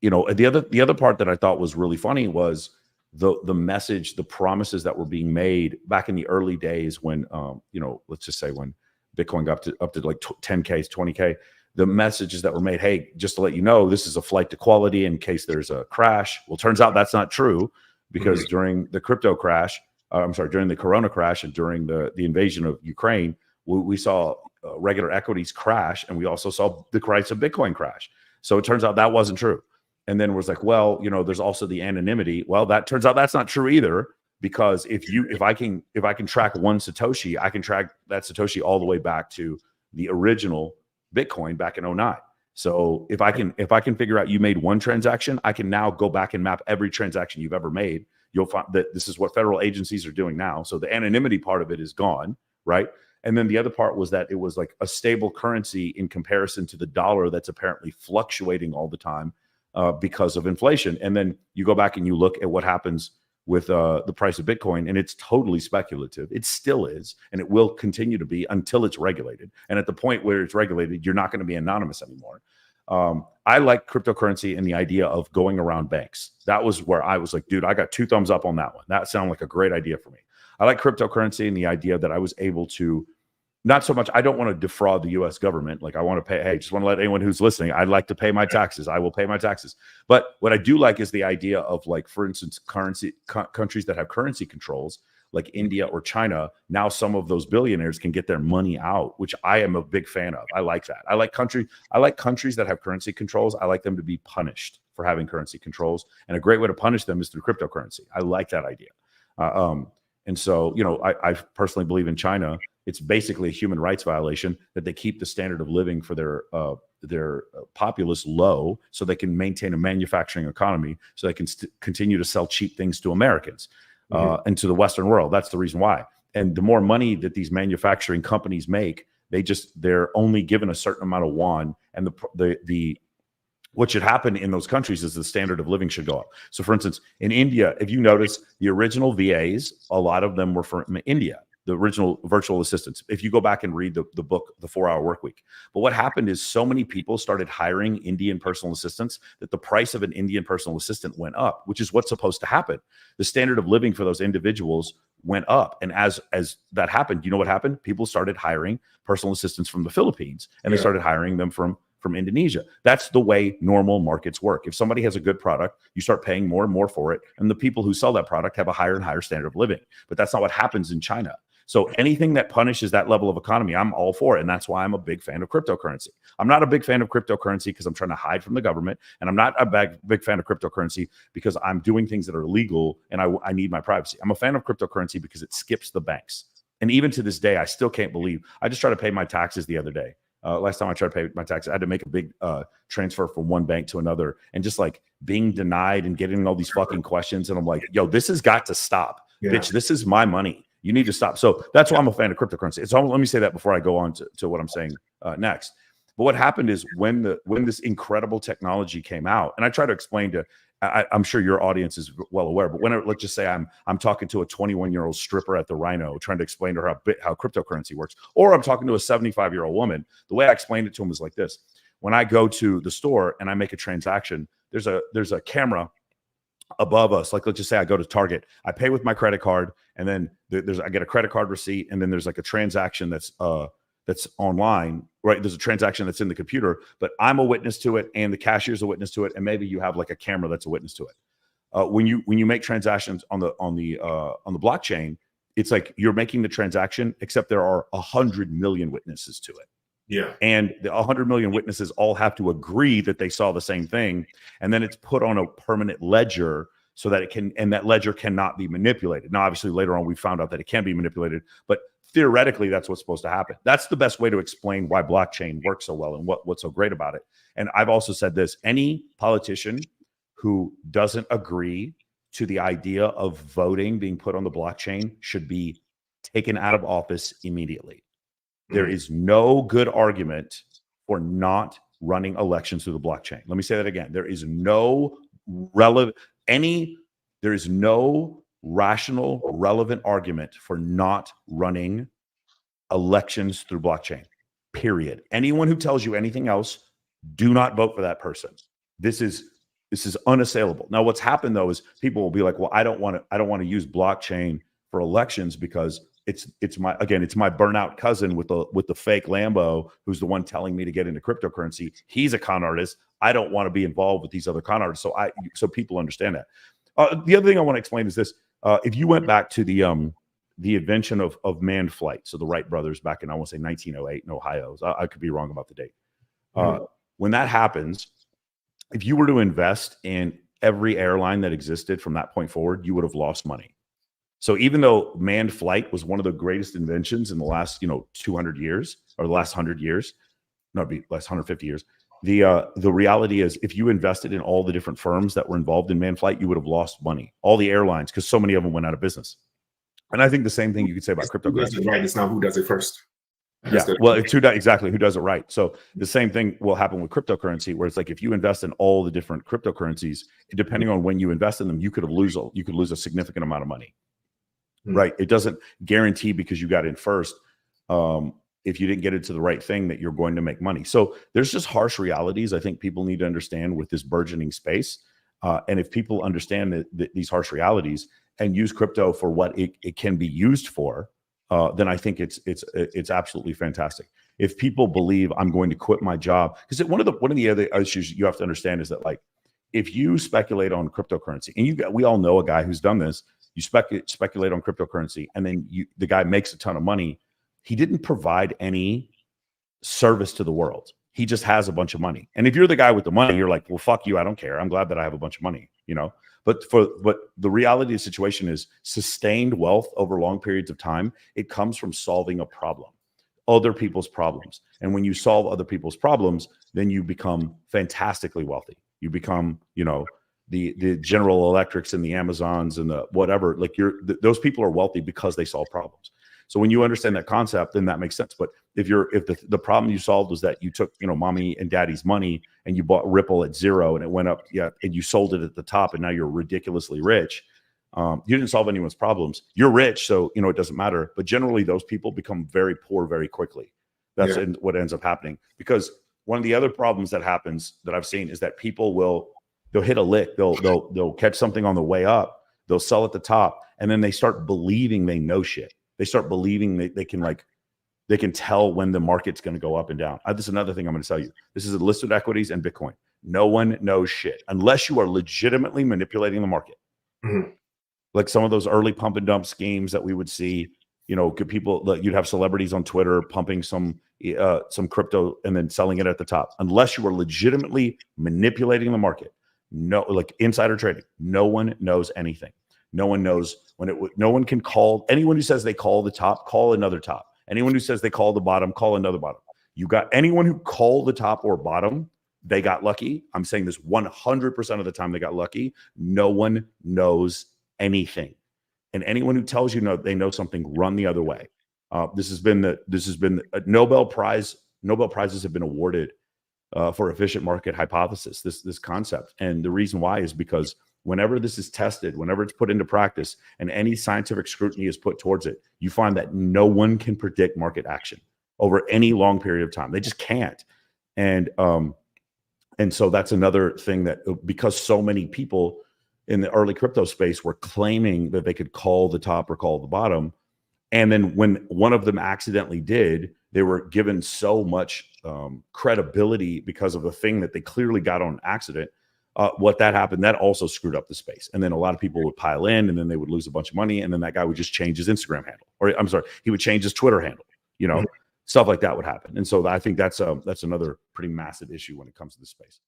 you know, the other part that I thought was really funny was the message, the promises that were being made back in the early days when, you know, let's just say when Bitcoin got up to like 10K, 20K, the messages that were made, hey, just to let you know, this is a flight to quality in case there's a crash. Well, turns out that's not true, because during the crypto crash, during the Corona crash and during the invasion of Ukraine, we saw regular equities crash, and we also saw the price of Bitcoin crash. So it turns out that wasn't true. And then it was like, well, you know, there's also the anonymity. Well, that turns out that's not true either, because if I can track one Satoshi, I can track that Satoshi all the way back to the original Bitcoin back in 2009. So if I can figure out you made one transaction, I can now go back and map every transaction you've ever made. You'll find that this is what federal agencies are doing now. So the anonymity part of it is gone, right? And then the other part was that it was like a stable currency in comparison to the dollar that's apparently fluctuating all the time because of inflation. And then you go back and you look at what happens with the price of Bitcoin, and it's totally speculative. It still is, and it will continue to be until it's regulated. And at the point where it's regulated, you're not going to be anonymous anymore. I like cryptocurrency and the idea of going around banks. That was where I was like, dude, I got 2 thumbs up on that one. That sounded like a great idea for me. I like cryptocurrency and the idea that I was able to, not so much, I don't want to defraud the US government. Like I want to pay, hey, just want to let anyone who's listening, I'd like to pay my taxes. I will pay my taxes. But what I do like is the idea of, like, for instance, countries that have currency controls, like India or China. Now some of those billionaires can get their money out, which I am a big fan of. I like that. I like countries that have currency controls. I like them to be punished for having currency controls. And a great way to punish them is through cryptocurrency. I like that idea. And so, you know, I personally believe in China, it's basically a human rights violation that they keep the standard of living for their populace low, so they can maintain a manufacturing economy, so they can continue to sell cheap things to Americans and to the Western world. That's the reason why. And the more money that these manufacturing companies make, they're only given a certain amount of yuan, and what should happen in those countries is the standard of living should go up. So for instance, in India, if you notice, the original VAs, a lot of them were from India, the original virtual assistants, if you go back and read the book, The 4-Hour Workweek. But what happened is so many people started hiring Indian personal assistants that the price of an Indian personal assistant went up, which is what's supposed to happen. The standard of living for those individuals went up. And as that happened, you know what happened? People started hiring personal assistants from the Philippines, and they started hiring them from Indonesia. That's the way normal markets work. If somebody has a good product, you start paying more and more for it, and the people who sell that product have a higher and higher standard of living. But that's not what happens in China. So anything that punishes that level of economy, I'm all for it. And that's why I'm a big fan of cryptocurrency. I'm not a big fan of cryptocurrency because I'm trying to hide from the government. And I'm not a big fan of cryptocurrency because I'm doing things that are illegal and I need my privacy. I'm a fan of cryptocurrency because it skips the banks. And even to this day, I still can't believe, I just tried to pay my taxes the other day. Last time I tried to pay my taxes, I had to make a big transfer from one bank to another, and just like being denied and getting all these fucking questions. And I'm like, yo, this has got to stop. Bitch, this is my money. You need to stop. So that's why I'm a fan of cryptocurrency. So let me say that before I go on to what I'm saying next. But what happened is when this incredible technology came out, and I try to explain to, I'm sure your audience is well aware, but let's just say I'm talking to a 21-year-old stripper at the Rhino trying to explain to her how cryptocurrency works, or I'm talking to a 75-year-old woman. The way I explained it to them is like this: when I go to the store and I make a transaction, there's a camera above us. Like, let's just say I go to Target, I pay with my credit card, and then I get a credit card receipt, and then there's like a transaction that's online, right? There's a transaction that's in the computer, but I'm a witness to it, and the cashier's a witness to it, and maybe you have like a camera that's a witness to it. When you make transactions on the blockchain, it's like you're making the transaction, except there are 100 million witnesses to it. Yeah. And the 100 million witnesses all have to agree that they saw the same thing. And then it's put on a permanent ledger so that that ledger cannot be manipulated. Now, obviously later on, we found out that it can be manipulated, but theoretically that's what's supposed to happen. That's the best way to explain why blockchain works so well and what's so great about it. And I've also said this: any politician who doesn't agree to the idea of voting being put on the blockchain should be taken out of office immediately. There is no good argument for not running elections through the blockchain. Let me say that again. There is no rational, relevant argument for not running elections through blockchain, period. Anyone who tells you anything else, do not vote for that person. This is This is unassailable. Now, what's happened though is people will be like, well, I don't want to use blockchain for elections because it's my burnout cousin with the fake Lambo who's the one telling me to get into cryptocurrency. He's a con artist. I don't want to be involved with these other con artists. So people understand that. The other thing I want to explain is this: if you went back to the invention of manned flight, so the Wright brothers back in, I want to say 1908 in Ohio. So I could be wrong about the date. When that happens, if you were to invest in every airline that existed from that point forward, you would have lost money. So even though manned flight was one of the greatest inventions in the last 200 years or the last 100 years, no, it'd be last 150 years. The reality is, if you invested in all the different firms that were involved in manned flight, you would have lost money. All the airlines, because so many of them went out of business. And I think the same thing you could say about cryptocurrency. Right, it's not who does it first. Yeah, well, it's exactly who does it right. So the same thing will happen with cryptocurrency, where it's like if you invest in all the different cryptocurrencies, depending on when you invest in them, you could lose a significant amount of money. Right? It doesn't guarantee because you got in first, if you didn't get into the right thing, that you're going to make money. So there's just harsh realities I think people need to understand with this burgeoning space. And if people understand these harsh realities and use crypto for what it can be used for, then I think it's absolutely fantastic. If people believe I'm going to quit my job, because one of the other issues you have to understand is that, like, if you speculate on cryptocurrency, and we all know a guy who's done this, you speculate on cryptocurrency, and then the guy makes a ton of money. He didn't provide any service to the world. He just has a bunch of money. And if you're the guy with the money, you're like, well, fuck you. I don't care. I'm glad that I have a bunch of money, But the reality of the situation is sustained wealth over long periods of time. It comes from solving a problem, other people's problems. And when you solve other people's problems, then you become fantastically wealthy. You become, the General Electrics and the Amazons and the whatever. Like those people are wealthy because they solve problems. So when you understand that concept, then that makes sense. But if the problem you solved was that you took, mommy and daddy's money and you bought Ripple at 0 and it went up, and you sold it at the top and now you're ridiculously rich. You didn't solve anyone's problems. You're rich, so it doesn't matter. But generally, those people become very poor very quickly. That's what ends up happening. Because one of the other problems that happens that I've seen is that people they'll hit a lick, they'll catch something on the way up, they'll sell at the top, and then they start believing they know shit. They start believing they can tell when the market's going to go up and down. This is another thing I'm going to tell you. This is listed equities and Bitcoin. No one knows shit unless you are legitimately manipulating the market. Like some of those early pump and dump schemes that we would see, good people, you'd have celebrities on Twitter pumping some crypto and then selling it at the top. Unless you are legitimately manipulating the market, like insider trading, no one knows anything. No one knows no one can call anyone who says they call the top, call another top. Anyone who says they call the bottom, call another bottom. You got anyone who call the top or bottom, they got lucky. I'm saying this 100% of the time they got lucky. No one knows anything. And anyone who tells you they know something, run the other way. This has been a Nobel Prizes have been awarded for efficient market hypothesis, this concept. And the reason why is because whenever this is tested, whenever it's put into practice and any scientific scrutiny is put towards it, you find that no one can predict market action over any long period of time. They just can't. And so that's another thing that, because so many people in the early crypto space were claiming that they could call the top or call the bottom. And then when one of them accidentally did, they were given so much credibility because of the thing that they clearly got on accident. What that happened, that also screwed up the space. And then a lot of people would pile in and then they would lose a bunch of money. And then that guy would just change his Instagram handle, or I'm sorry, he would change his Twitter handle, stuff like that would happen. And so I think that's another pretty massive issue when it comes to this space.